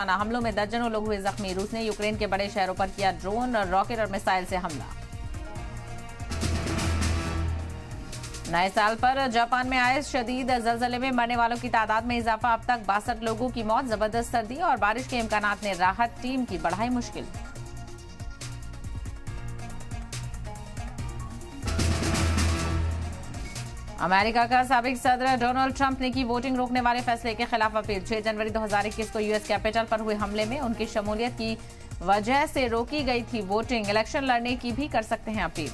हमलों में दर्जनों लोग हुए जख्मी। रूस ने यूक्रेन के बड़े शहरों पर किया ड्रोन, रॉकेट और मिसाइल से हमला। नए साल पर जापान में आए शदीद जलजले में मरने वालों की तादाद में इजाफा। अब तक 62 लोगों की मौत। जबरदस्त सर्दी और बारिश के इम्कानात ने राहत टीम की बढ़ाई मुश्किल। अमेरिका का साबिक सदर डोनाल्ड ट्रंप ने की वोटिंग रोकने वाले फैसले के खिलाफ अपील। 6 जनवरी 2021 को यूएस कैपिटल पर हुए हमले में उनकी शमूलियत की वजह से रोकी गई थी वोटिंग। इलेक्शन लड़ने की भी कर सकते हैं अपील।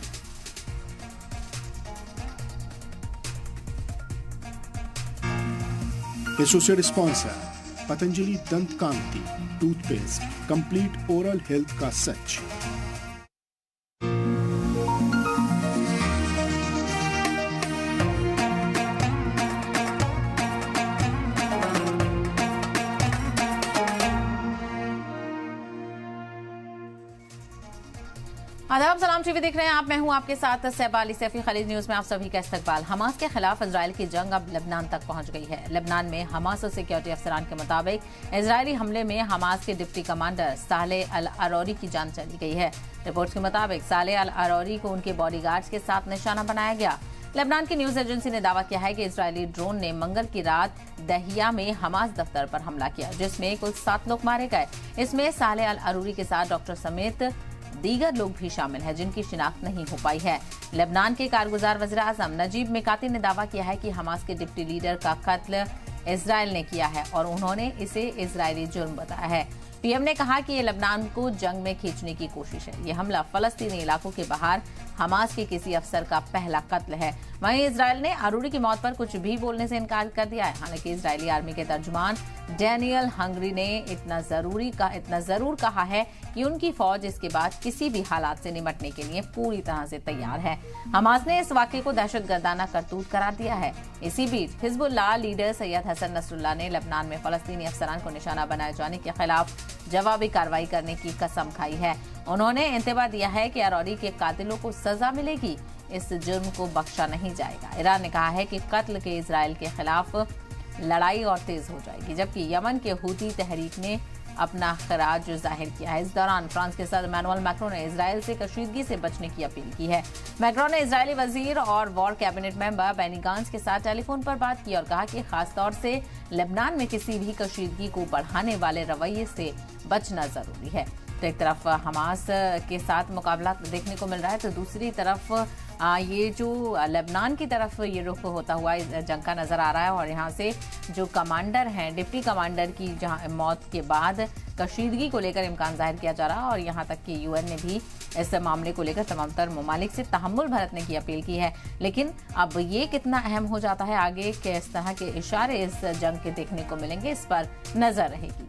एसोसिएट स्पॉन्सर पतंजलि दंत कांति टूथपेस्ट, कंप्लीट ओरल हेल्थ का सच। आदाब, सलाम टीवी देख रहे हैं आप। मैं हूं आपके साथ सहबा अली सैफी। खलीज न्यूज में आप सभी का इस्तकबाल। हमास के खिलाफ इजरायल की जंग अब लेबनान तक पहुंच गई है। लेबनान में हमास और सिक्योरिटी अफसरान के मुताबिक इजरायली हमले में हमास के डिप्टी कमांडर सालेह अल अरौरी की जान चली गई है। रिपोर्ट्स के मुताबिक सालेह अल अरौरी को उनके बॉडीगार्ड्स के साथ निशाना बनाया गया। लेबनान की न्यूज एजेंसी ने दावा किया है कि इजरायली ड्रोन ने मंगल की रात दहिया में हमास दफ्तर पर हमला किया, जिसमें कुल 7 लोग मारे गए। इसमें सालेह अल अरौरी के साथ डॉक्टर समेत दीगर लोग भी शामिल हैं, जिनकी शिनाख्त नहीं हो पाई है। लेबनान के कारगुजार वज़ीर आज़म नजीब मिकाती ने दावा किया है कि हमास के डिप्टी लीडर का कत्ल इजरायल ने किया है और उन्होंने इसे इजरायली जुर्म बताया है। पीएम ने कहा कि ये लेबनान को जंग में खींचने की कोशिश है। ये हमला फलस्तीनी इलाकों के बाहर हमास के किसी अफसर का पहला कत्ल है। वहीं इजरायल ने अरूरी की मौत पर कुछ भी बोलने से इनकार कर दिया है। हालांकि इजरायली आर्मी के तर्जुमान डैनियल हंगरी ने इतना जरूर कहा है कि उनकी फौज इसके बाद किसी भी हालात से निपटने के लिए पूरी तरह से तैयार है। हमास ने इस वाक़े को दहशतगर्दाना करतूत करार दिया है। इसी बीच Hezbollah leader Sayyed Hassan Nasrallah ने लेबनान में फलस्तीनी अफसरान को निशाना बनाए जाने के खिलाफ जवाबी कार्रवाई करने की कसम खाई है। उन्होंने इंतबा दिया है कि अरौरी के कातिलों को सजा मिलेगी, इस जुर्म को बख्शा नहीं जाएगा। ईरान ने कहा है कि कत्ल के इजरायल के खिलाफ लड़ाई और तेज हो जाएगी, जबकि यमन के हूती तहरीक ने अपना खराज जाहिर किया है। इस दौरान फ्रांस के सदर इमैनुअल मैक्रों ने इजरायल से कशीदगी से बचने की अपील की है। मैक्रों ने इजरायली वजीर और वॉर कैबिनेट मेंबर बेनी गांट्ज के साथ टेलीफोन पर बात की और कहा कि खासतौर से लेबनान में किसी भी कशीदगी को बढ़ाने वाले रवैये से बचना जरूरी है। तो एक तरफ हमास के साथ मुकाबला देखने को मिल रहा है, तो दूसरी तरफ ये जो लेबनान की तरफ ये रुख होता हुआ जंग का नजर आ रहा है। और यहाँ से जो कमांडर हैं, डिप्टी कमांडर की जहाँ मौत के बाद कशीदगी को लेकर इम्कान जाहिर किया जा रहा है और यहाँ तक कि यूएन ने भी इस मामले को लेकर तमाम तर ममालिक से तहम्मुल बरतने की अपील की है। लेकिन अब ये कितना अहम हो जाता है आगे, किस तरह के इशारे इस जंग के देखने को मिलेंगे, इस पर नजर रहेगी।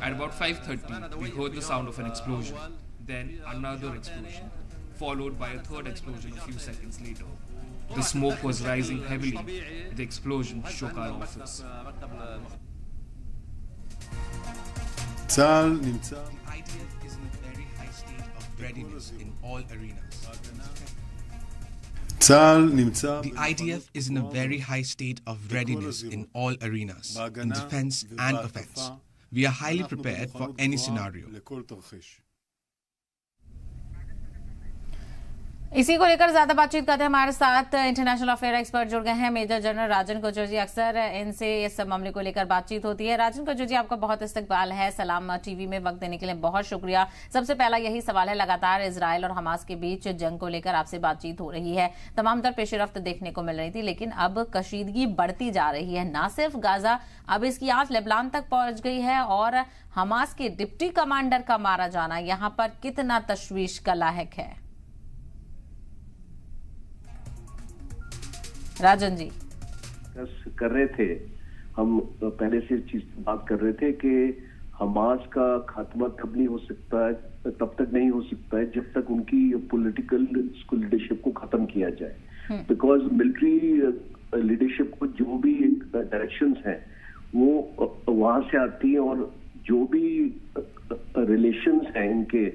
At about 5:30, we heard the sound of an explosion, then another explosion, followed by a third explosion a few seconds later. The smoke was rising heavily. The explosion shook our office. צה"ל נמצא. The IDF is in a very high state of readiness in all arenas. צה"ל נמצא. The IDF is in a very high state of readiness in all arenas, in defense and offense. We are highly prepared for any scenario. לכל תרחיש. इसी को लेकर ज्यादा बातचीत करते हैं। हमारे साथ international affair expert जुड़ गए हैं, मेजर जनरल राजन कोचर जी। अक्सर इनसे इस मामले को लेकर बातचीत होती है। राजन कोचर जी, आपका बहुत इस्तकबाल है। सलाम टीवी में वक्त देने के लिए बहुत शुक्रिया। सबसे पहला यही सवाल है, लगातार इजरायल और हमास के बीच जंग को लेकर आपसे बातचीत हो रही है, तमाम तर पेशरफ्त देखने को मिल रही थी, लेकिन अब कशीदगी बढ़ती जा रही है। ना सिर्फ गाजा, अब इसकी आंच लेबनान तक पहुंच गई है और हमास के डिप्टी कमांडर का मारा जाना यहाँ पर कितना तशवीश का लायक है? राजन जी कर रहे थे, हम पहले से इस चीज की बात कर रहे थे कि हमास का खात्मा तब नहीं हो सकता है, तब तक नहीं हो सकता है जब तक उनकी पॉलिटिकल लीडरशिप को खत्म किया जाए। बिकॉज मिलिट्री लीडरशिप को जो भी डायरेक्शंस हैं वो वहां से आती है और जो भी रिलेशंस हैं इनके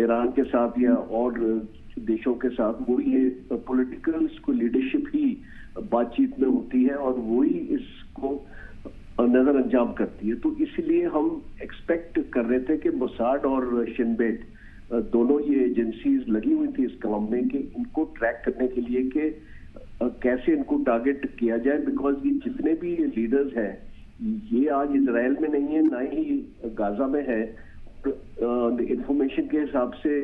ईरान के साथ या और देशों के साथ, वो ये पॉलिटिकल लीडरशिप ही बातचीत में होती है और वही इसको नजर अंजाम करती है। तो इसलिए हम एक्सपेक्ट कर रहे थे कि मोसाद और शिन बेट दोनों ये एजेंसीज लगी हुई थी इस काम में कि इनको ट्रैक करने के लिए कि कैसे इनको टारगेट किया जाए, बिकॉज ये जितने भी लीडर्स हैं ये आज इजराइल में नहीं है, ना ही गाजा में है। इंफॉर्मेशन के हिसाब से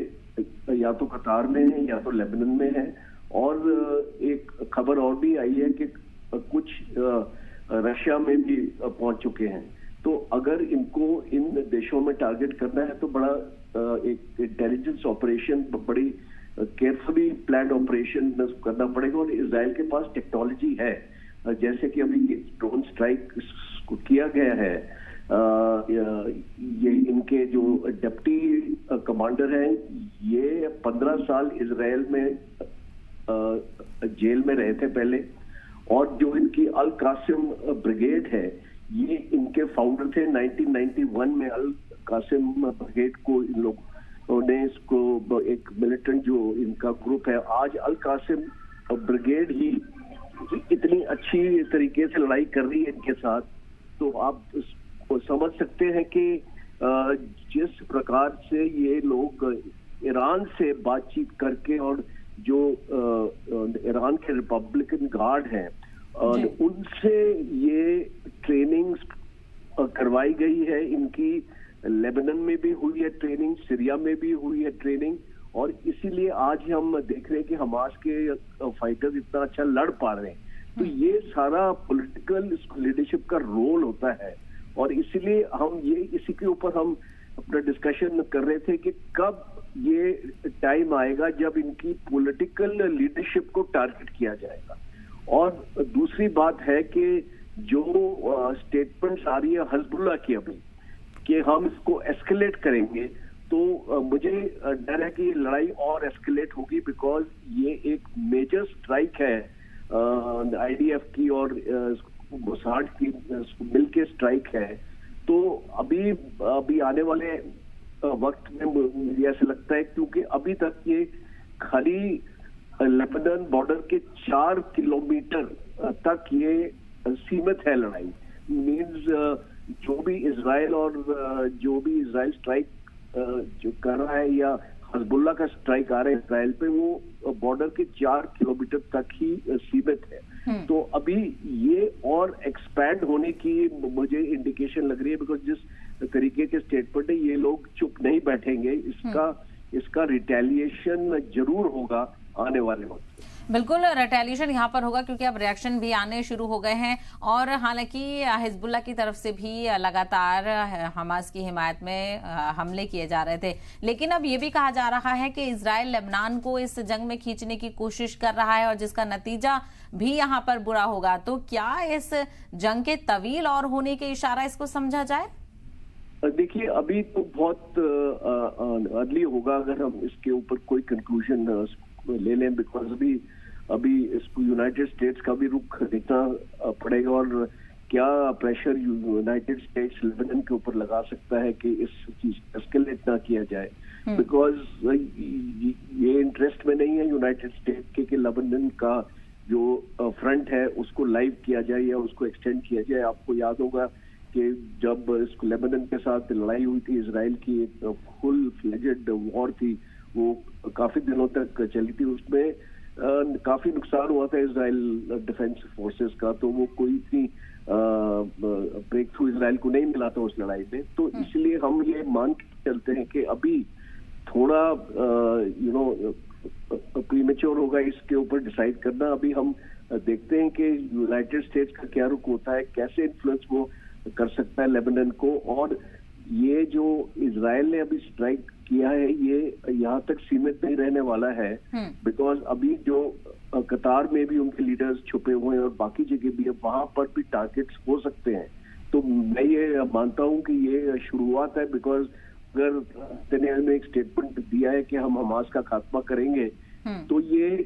या तो कतार में है या तो लेबनान में है, और एक खबर और भी आई है कि कुछ रशिया में भी पहुंच चुके हैं। तो अगर इनको इन देशों में टारगेट करना है तो बड़ा एक इंटेलिजेंस ऑपरेशन, बड़ी केयरफुली प्लान ऑपरेशन करना पड़ेगा। और इजराइल के पास टेक्नोलॉजी है, जैसे कि अभी ड्रोन स्ट्राइक किया गया है, ये इनके जो डिप्टी कमांडर हैं ये 15 साल इजराइल में जेल में रहे थे पहले, और जो इनकी अल कासिम ब्रिगेड है ये इनके फाउंडर थे 1991 में। अल कासिम ब्रिगेड को इन लोगों ने इसको एक मिलिटेंट जो इनका ग्रुप है, आज अल कासिम ब्रिगेड ही इतनी अच्छी तरीके से लड़ाई कर रही है इनके साथ। तो आप समझ सकते हैं कि जिस प्रकार से ये लोग ईरान से बातचीत करके, और जो ईरान के रिपब्लिकन गार्ड हैं उनसे ये ट्रेनिंग्स करवाई गई है। इनकी लेबनान में भी हुई है ट्रेनिंग, सीरिया में भी हुई है ट्रेनिंग, और इसीलिए आज हम देख रहे हैं कि हमास के फाइटर्स इतना अच्छा लड़ पा रहे हैं। तो ये सारा पॉलिटिकल लीडरशिप का रोल होता है, और इसीलिए हम ये इसी के ऊपर हम अपना डिस्कशन कर रहे थे कि कब ये टाइम आएगा जब इनकी पॉलिटिकल लीडरशिप को टारगेट किया जाएगा। और दूसरी बात है कि जो स्टेटमेंट्स आ रही है हिजबुल्लाह की अभी कि हम इसको एस्केलेट करेंगे, तो मुझे डर है कि लड़ाई और एस्केलेट होगी, बिकॉज ये एक मेजर स्ट्राइक है आईडीएफ की और मोसाद की मिलके स्ट्राइक है। तो अभी आने वाले वक्त में मुझे ऐसा लगता है, क्योंकि अभी तक ये खाली लेबनान बॉर्डर के 4 किलोमीटर तक ये सीमित है लड़ाई। मींस जो भी इजराइल स्ट्राइक जो कर रहा है या हिजबुल्लाह का स्ट्राइक आ रहा है इजराइल पे, वो बॉर्डर के 4 किलोमीटर तक ही सीमित है। तो अभी ये और एक्सपैंड होने की मुझे इंडिकेशन लग रही है, बिकॉज जिस तरीके के स्टेटमेंट है ये लोग चुप नहीं बैठेंगे, इसका रिटेलिएशन जरूर होगा आने वाले वक्त। बिल्कुल रिटेलिएशन यहाँ पर होगा, क्योंकि अब रिएक्शन भी आने शुरू हो गए हैं। और हालांकि हिजबुल्लाह की तरफ से भी लगातार हमास की हिमायत में हमले किए जा रहे थे, लेकिन अब ये भी कहा जा रहा है कि इजराइल लेबनान को इस जंग में खींचने की कोशिश कर रहा है और जिसका नतीजा भी यहाँ पर बुरा होगा। तो क्या इस जंग के तवील और होने के इशारा इसको समझा जाए? देखिए, अभी तो बहुत अर्ली होगा अगर हम इसके ऊपर कोई कंक्लूजन ले लें, बिकॉज अभी इसको यूनाइटेड स्टेट्स का भी रुख देखना पड़ेगा, और क्या प्रेशर यूनाइटेड स्टेट्स लेबनान के ऊपर लगा सकता है कि इस चीज एस्केलेट ना किया जाए। बिकॉज ये इंटरेस्ट में नहीं है यूनाइटेड स्टेट्स के कि लेबनान का जो फ्रंट है उसको लाइव किया जाए या उसको एक्सटेंड किया जाए। आपको याद होगा कि जब इसको लेबनान के साथ लड़ाई हुई थी, इजराइल की एक फुल फ्लेजेड वॉर थी, वो काफी दिनों तक चली थी, उसमें काफी नुकसान हुआ था इजराइल डिफेंस फोर्सेस का। तो वो कोई इतनी ब्रेक थ्रू इजराइल को नहीं मिला था उस लड़ाई में। तो इसलिए हम ये मान के चलते हैं कि अभी थोड़ा प्रीमेच्योर होगा इसके ऊपर डिसाइड करना। अभी हम देखते हैं कि यूनाइटेड स्टेट्स का क्या रुख होता है, कैसे इन्फ्लुएंस वो कर सकता है लेबनान को। और ये जो इजराइल ने अभी स्ट्राइक किया है ये यहाँ तक सीमित नहीं रहने वाला है, बिकॉज अभी जो कतार में भी उनके लीडर्स छुपे हुए हैं और बाकी जगह भी है, वहां पर भी टारगेट्स हो सकते हैं। तो मैं ये मानता हूँ कि ये शुरुआत है, बिकॉज अगर नेतन्याहू ने एक स्टेटमेंट दिया है कि हम हमास का खात्मा करेंगे, तो ये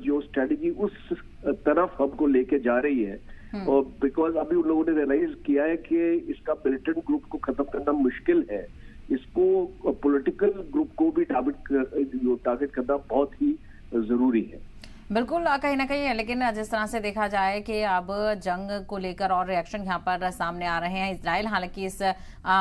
जो स्ट्रेटेजी उस तरफ हमको लेके जा रही है। और बिकॉज अभी उन लोगों ने रियलाइज किया है कि इसका मिलिटेंट ग्रुप को खत्म करना मुश्किल है, इसको पॉलिटिकल ग्रुप को भी टारगेट करना बहुत ही जरूरी है। बिल्कुल, कहीं ना कहीं, लेकिन जिस तरह से देखा जाए कि अब जंग को लेकर और रिएक्शन यहाँ पर सामने आ रहे हैं। इजराइल हालांकि इस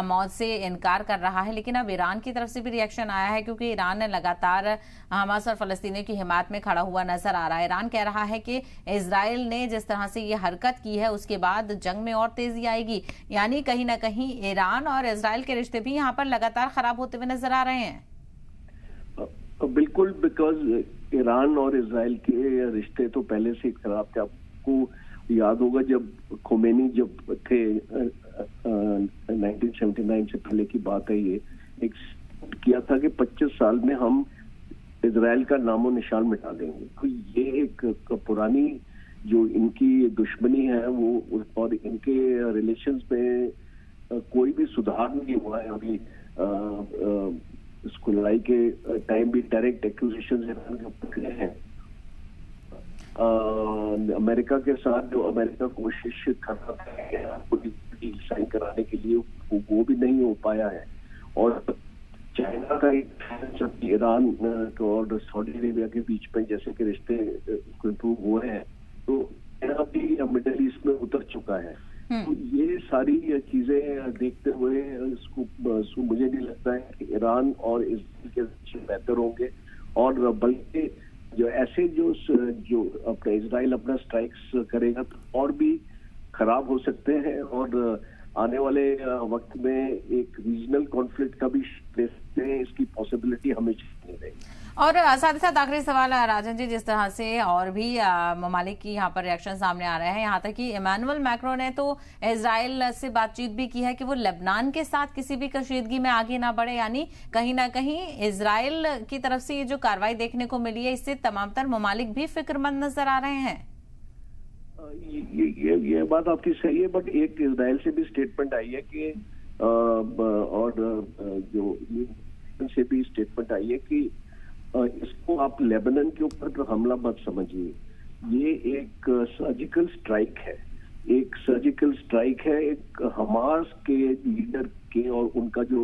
मौत से इनकार कर रहा है, लेकिन अब ईरान की तरफ से भी रिएक्शन आया है, क्योंकि ईरान ने लगातार हमास और फलस्तीनियों की हिमायत में खड़ा हुआ नजर आ रहा है। ईरान कह रहा है कि इजराइल ने जिस तरह से ये हरकत की है उसके बाद जंग में और तेजी आएगी, यानी कहीं ना कहीं ईरान और इजराइल के रिश्ते भी यहाँ पर लगातार खराब होते हुए नजर आ रहे हैं। बिल्कुल, बिकॉज ईरान और इजराइल के रिश्ते तो पहले से खराब थे। आपको याद होगा जब खोमेनी जब थे 1979 से पहले की बात है, ये एक किया था कि 25 साल में हम इजराइल का नामो निशान मिटा देंगे। तो ये एक पुरानी जो इनकी दुश्मनी है वो, और इनके रिलेशंस में कोई भी सुधार नहीं हुआ है अभी। इसको लड़ाई के टाइम भी डायरेक्ट एक्यूजेशन ईरान के ऊपर हैं। अमेरिका के साथ जो अमेरिका कोशिश कर रहा था डील साइन कराने के लिए, वो भी नहीं हो पाया है। और चाइना का ईरान और सऊदी अरेबिया के बीच में जैसे कि रिश्ते इम्प्रूव हुए हैं, तो चाइना भी मिडिल ईस्ट में उतर चुका है। तो ये सारी चीजें देखते हुए इसको मुझे नहीं लगता है कि ईरान और इजराइल के रिश्ते बेहतर होंगे, और बल्कि जो ऐसे जो अपने इजराइल अपना स्ट्राइक्स करेगा तो और भी खराब हो सकते हैं, और आने वाले वक्त में एक रीजनल कॉन्फ्लिक्ट का भी इसकी पॉसिबिलिटी हमेशा नहीं रहेगी। और साथ ही साथ आखिरी सवाल राजन जी, जिस तरह से और भी ममालिक की यहाँ पर रिएक्शन सामने आ रहे हैं, यहाँ तक कि इमैनुअल मैक्रो ने तो इजराइल से बातचीत भी की है कि वो लेबनान के साथ किसी भी कशीदगी में आगे ना बढ़े, यानी कहीं ना कहीं इजराइल की तरफ से ये जो कार्रवाई देखने को मिली है इससे तमाम तर ममालिक भी फिक्रमंद नजर आ रहे हैं। ये बात आपकी सही है, बट एक इजराइल से भी स्टेटमेंट आई है कि और जो से भी स्टेटमेंट आई है कि इसको आप लेबनान के ऊपर हमला मत समझिए, ये एक सर्जिकल स्ट्राइक है। एक सर्जिकल स्ट्राइक है एक हमास के लीडर के और उनका जो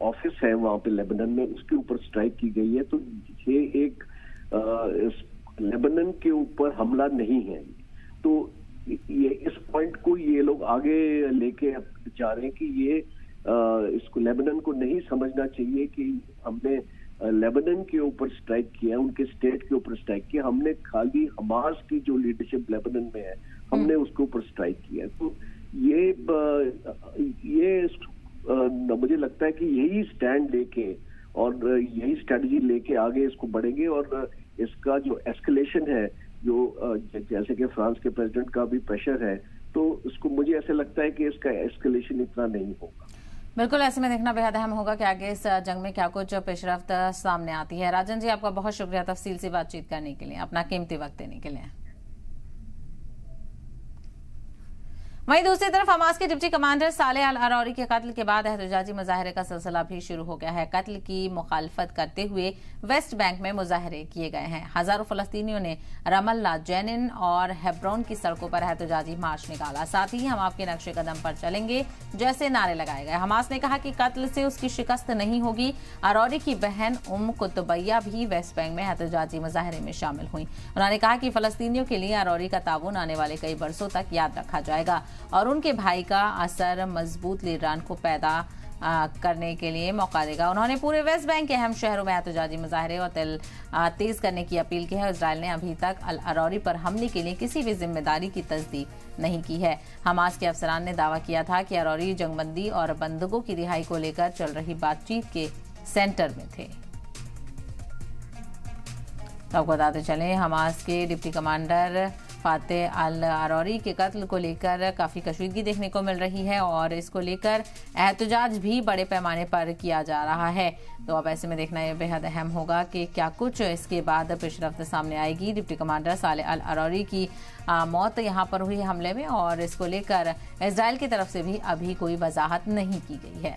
ऑफिस है वहां पे लेबनान में, उसके ऊपर स्ट्राइक की गई है। तो ये एक लेबनान के ऊपर हमला नहीं है। तो ये इस पॉइंट को ये लोग आगे लेके जा रहे हैं कि ये इसको लेबनान को नहीं समझना चाहिए कि हमने लेबनान के ऊपर स्ट्राइक किया, उनके स्टेट के ऊपर स्ट्राइक किया, हमने खाली हमास की जो लीडरशिप लेबनान में है हमने उसके ऊपर स्ट्राइक किया। तो ये मुझे लगता है कि यही स्टैंड लेके और यही स्ट्रेटजी लेके आगे इसको बढ़ेंगे, और इसका जो एस्केलेशन है, जो जैसे कि फ्रांस के प्रेसिडेंट का भी प्रेशर है, तो इसको मुझे ऐसे लगता है कि इसका एस्केलेशन इतना नहीं होगा। बिल्कुल, ऐसे में देखना बेहद अहम होगा कि आगे इस जंग में क्या कुछ पेशरफ्त सामने आती है। राजन जी, आपका बहुत शुक्रिया तफसील से बातचीत करने के लिए, अपना कीमती वक्त देने के लिए। वहीं दूसरी तरफ हमास के डिप्टी कमांडर सालेह अल अरौरी के कत्ल के बाद एहतजाजी मुजाहरे का सिलसिला भी शुरू हो गया है। कत्ल की मुखालफत करते हुए वेस्ट बैंक में मुजाहरे किए गए हैं। हजारों फलस्तीनियों ने रमल्ला, जेनिन और हेब्रोन की सड़कों पर एहतजाजी मार्च निकाला। साथ ही हम आपके नक्शे कदम पर चलेंगे जैसे नारे लगाए गए। हमास ने कहा कि कत्ल से उसकी शिकस्त नहीं होगी। अरौरी की बहन उम कुतुबैया भी वेस्ट बैंक में एहतजाजी मुजाहरे में शामिल हुई। उन्होंने कहा कि फलस्तीनियों के लिए अरौरी का ताउन आने वाले कई बरसों तक याद रखा जाएगा और उनके भाई का असर मजबूत लीडरान को पैदा करने के लिए मौका देगा। उन्होंने पूरे वेस्ट बैंक के अहम शहरों में एहतजाजी मुजाहरे और तेज करने की अपील की है। इजराइल ने अभी तक अल अरौरी पर हमले के लिए किसी भी जिम्मेदारी की तस्दीक नहीं की है। हमास के अफसरान ने दावा किया था कि अरौरी जंगबंदी और बंदूकों की रिहाई को लेकर चल रही बातचीत के सेंटर में थे। तो आपको बताते चले, हमास के डिप्टी कमांडर फातेह अल अरौरी के कत्ल को लेकर काफ़ी कशीदगी देखने को मिल रही है और इसको लेकर एहतजाज भी बड़े पैमाने पर किया जा रहा है। तो अब ऐसे में देखना यह बेहद अहम होगा कि क्या कुछ इसके बाद पेशरफ्त सामने आएगी। डिप्टी कमांडर सालेह अल अरौरी की मौत यहाँ पर हुई हमले में और इसको लेकर इजराइल की तरफ से भी अभी कोई वजाहत नहीं की गई है।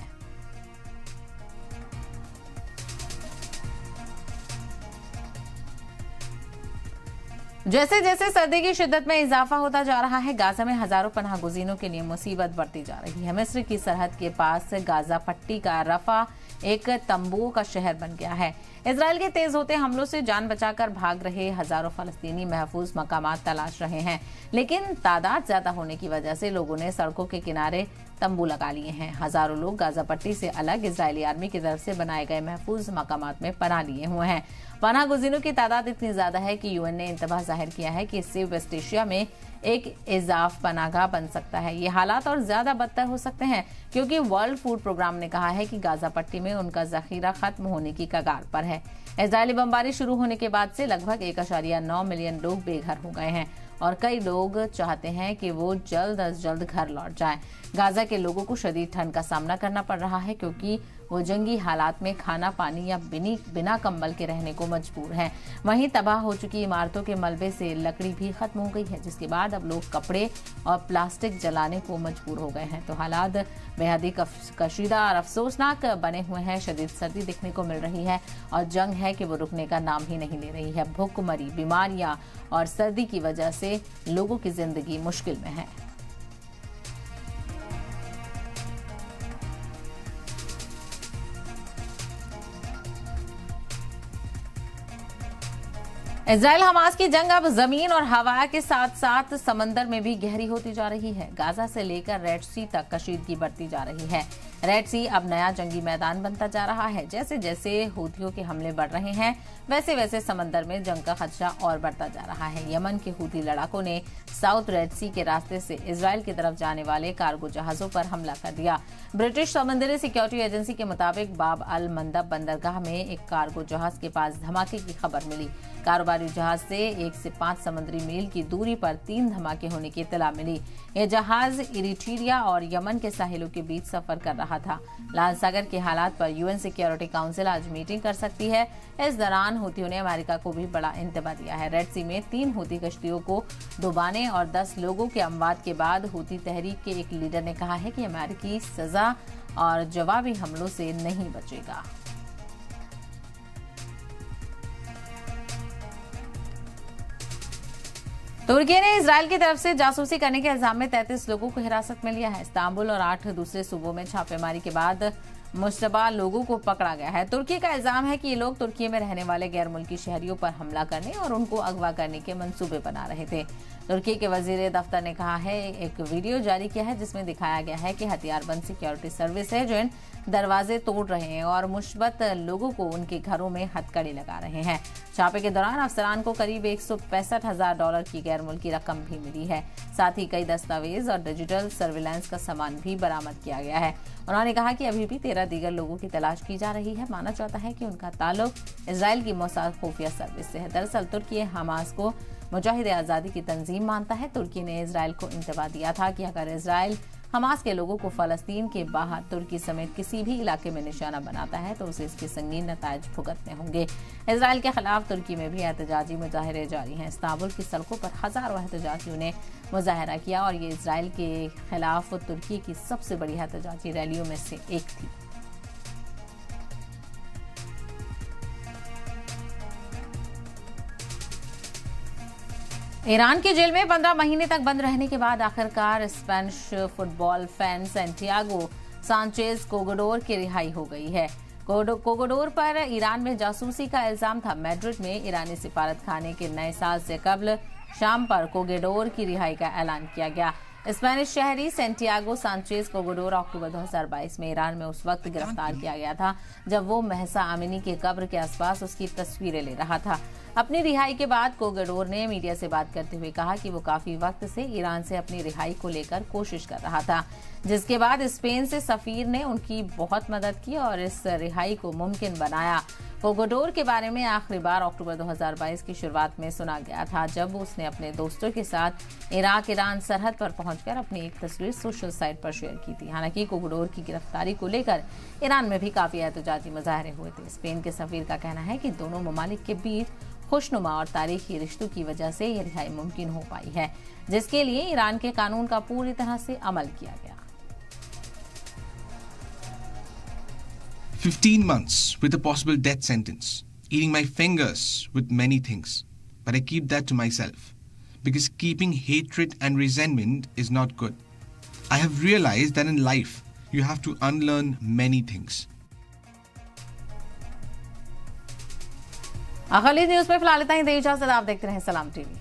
जैसे जैसे सर्दी की शिद्दत में इजाफा होता जा रहा है, गाजा में हजारों पनाह गुज़ीनों के लिए मुसीबत बढ़ती जा रही है। मिस्र की सरहद के पास गाजा पट्टी का रफा एक तंबुओं का शहर बन गया है। इजराइल के तेज होते हमलों से जान बचाकर भाग रहे हजारों फलस्तीनी महफूज मकामात तलाश रहे हैं, लेकिन तादाद ज्यादा होने की वजह से लोगों ने सड़कों के किनारे तंबू लगा लिए हैं। हजारों लोग गाजा पट्टी से अलग इजरायली आर्मी की तरफ से बनाए गए महफूज मकामात में पनाह लिए हुए हैं। पनाह गुज़ीनों की तादाद इतनी ज्यादा है कि यूएन ने इंतबाह जाहिर किया है कि इससे वेस्ट एशिया में एक इजाफ पनाहगाह बन सकता है। ये हालात और ज्यादा बदतर हो सकते हैं क्योंकि वर्ल्ड फूड प्रोग्राम ने कहा है कि गाजा पट्टी में उनका जखीरा खत्म होने की कगार पर है। इजरायली बमबारी शुरू होने के बाद से लगभग 1.9 मिलियन लोग बेघर हो गए हैं और कई लोग चाहते हैं कि वो जल्द अज जल्द घर लौट जाएं। गाजा के लोगों को शदीद ठंड का सामना करना पड़ रहा है क्योंकि वो जंगी हालात में खाना पानी या बिना कंबल के रहने को मजबूर हैं। वहीं तबाह हो चुकी इमारतों के मलबे से लकड़ी भी खत्म हो गई है, जिसके बाद अब लोग कपड़े और प्लास्टिक जलाने को मजबूर हो गए हैं। तो हालात बेहद ही कशीदा और अफसोसनाक बने हुए हैं। शदीद सर्दी देखने को मिल रही है और जंग है कि वो रुकने का नाम ही नहीं ले रही है। भूखमरी, बीमारियां और सर्दी की वजह से लोगों की जिंदगी मुश्किल में है। इजराइल हमास की जंग अब जमीन और हवा के साथ साथ समंदर में भी गहरी होती जा रही है। गाजा से लेकर रेड सी तक कशीदगी बढ़ती जा रही है। रेड सी अब नया जंगी मैदान बनता जा रहा है। जैसे जैसे हूथियों के हमले बढ़ रहे हैं, वैसे वैसे समंदर में जंग का खदशा और बढ़ता जा रहा है। यमन के हूथी लड़ाकों ने साउथ रेड सी के रास्ते से इजराइल की तरफ जाने वाले कार्गो जहाजों पर हमला कर दिया। ब्रिटिश समुद्री सिक्योरिटी एजेंसी के मुताबिक बाब अल मंदब बंदरगाह में एक कार्गो जहाज के पास धमाके की खबर मिली। कारोबारी जहाज से 1 से 5 समुद्री मील की दूरी पर 3 धमाके होने की इत्तला मिली। यह जहाज इरिट्रिया और यमन के साहिलों के बीच सफर कर रहा था। लाल सागर के हालात पर यूएन सिक्योरिटी काउंसिल आज मीटिंग कर सकती है। इस दौरान हूथियों ने अमेरिका को भी बड़ा इंतबाह दिया है। रेड सी में 3 हूथी कश्तियों को डुबाने और 10 लोगों के अमवात के बाद हूथी तहरीक के एक लीडर ने कहा है कि अमेरिकी सजा और जवाबी हमलों से नहीं बचेगा। तुर्की ने इजराइल की तरफ से जासूसी करने के इल्जाम में 33 लोगों को हिरासत में लिया है। इस्तांबुल और 8 दूसरे सूबों में छापेमारी के बाद मुश्तबा लोगों को पकड़ा गया है। तुर्की का इल्जाम है कि ये लोग तुर्की में रहने वाले गैर मुल्की शहरियों पर हमला करने और उनको अगवा करने के मंसूबे बना रहे थे। तुर्की के वजीर दफ्तर ने कहा है, एक वीडियो जारी किया है जिसमें दिखाया गया है कि हथियारबंद सिक्योरिटी सर्विस एजेंट दरवाजे तोड़ रहे हैं और मुश्बत लोगों को उनके घरों में हथकड़ी लगा रहे हैं। छापे के दौरान अफसरान को करीब $165,000 की गैर मुल्की रकम भी मिली है। साथ ही कई दस्तावेज और डिजिटल सर्विलांस का सामान भी बरामद किया गया है। उन्होंने कहा कि अभी भी 13 दीगर लोगों की तलाश की जा रही है। माना जाता है कि उनका ताल्लुक इजराइल की मोसाद खुफिया सर्विस से है। दरअसल तुर्की हमास को मुजाहिद आज़ादी की तंजीम मानता है। तुर्की ने इजराइल को इंतबाह दिया था कि अगर इजराइल हमास के लोगों को फलस्तीन के बाहर तुर्की समेत किसी भी इलाके में निशाना बनाता है तो उसे इसके संगीन नतायज भुगतने होंगे। इजराइल के खिलाफ तुर्की में भी एहतजाजी मुजाहरे जारी हैं। इस्तांबुल की सड़कों पर हजारों एहतजाजियों ने मुजाहरा किया और ये इजराइल के खिलाफ तुर्की की सबसे बड़ी एहतजाजी रैलियों में से एक थी। ईरान की जेल में 15 महीने तक बंद रहने के बाद आखिरकार Spanish football fan Santiago Sanchez Cogedor की रिहाई हो गई है। कोगोडोर पर ईरान में जासूसी का इल्जाम था। मैड्रिड में ईरानी सिफारत खाने के नए साल से कबल शाम पर कोगोडोर की रिहाई का ऐलान किया गया। स्पेनिश शहरी सैंटियागो सांचेज कोगोडोर अक्टूबर 2022 में ईरान में उस वक्त गिरफ्तार किया गया था जब वो महसा आमिनी के कब्र के आसपास उसकी तस्वीरें ले रहा था। अपनी रिहाई के बाद कोगोडोर ने मीडिया से बात करते हुए कहा कि वो काफी वक्त से ईरान से अपनी रिहाई को लेकर कोशिश कर रहा था, जिसके बाद स्पेन से सफीर ने उनकी बहुत मदद की और इस रिहाई को मुमकिन बनाया। कोगोडोर के बारे में आखिरी बार अक्टूबर 2022 की शुरुआत में सुना गया था जब उसने अपने दोस्तों के साथ इराक ईरान सरहद पर पहुंचकर अपनी एक तस्वीर सोशल साइट पर शेयर की थी। हालांकि कोगोडोर की गिरफ्तारी को लेकर ईरान में भी काफी एहतजाजी मुजाहरे हुए थे। स्पेन के सफीर का कहना है कि दोनों ममालिक के बीच खुशनुमा और तारीखी रिश्तों की वजह से यह रिहाई मुमकिन हो पाई है, जिसके लिए ईरान के कानून का पूरी तरह से अमल किया गया। 15 months with a possible death sentence, eating my fingers with many things. but I keep that to myself, because keeping hatred and resentment is not good. I have realized that in life, you have to unlearn many things. Khaleej news में फिलहाल इतना ही। दे इजाजत, आप देखते रहें सलाम TV.